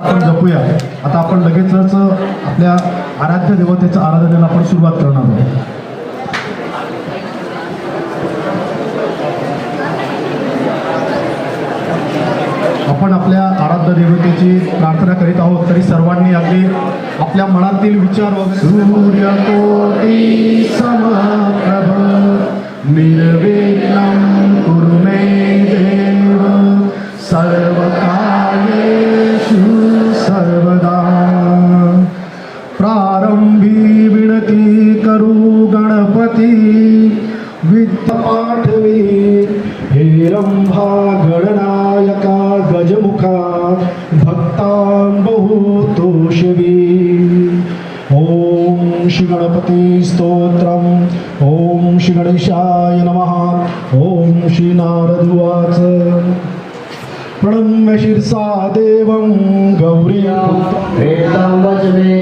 आपण जपूया. आता आपण लगेचच आपल्या आराध्य देवतेच्या आराधनेला आपण सुरुवात करणार आहोत. आपण आपल्या आराध्य देवतेची प्रार्थना करीत आहोत, तरी सर्वांनी अगदी आपल्या मनातील विचार वगैरे सूर्यकोटी समप्रभ निर्विघ्नं कुरु मे देव सर्वकार्येषु सर्वदा. प्रारंभी विनती करू गणपती विद्या पाठवी हेरंभा गणनायका गजमुखा भक्तां बहुतोषवी. ओम श्री गणपती स्तोत्रम. ओम श्री गणेशाय नमः. ओम श्री नारदुवाच प्रणम्य शिरसा देवं गौरी वेदं वज्रे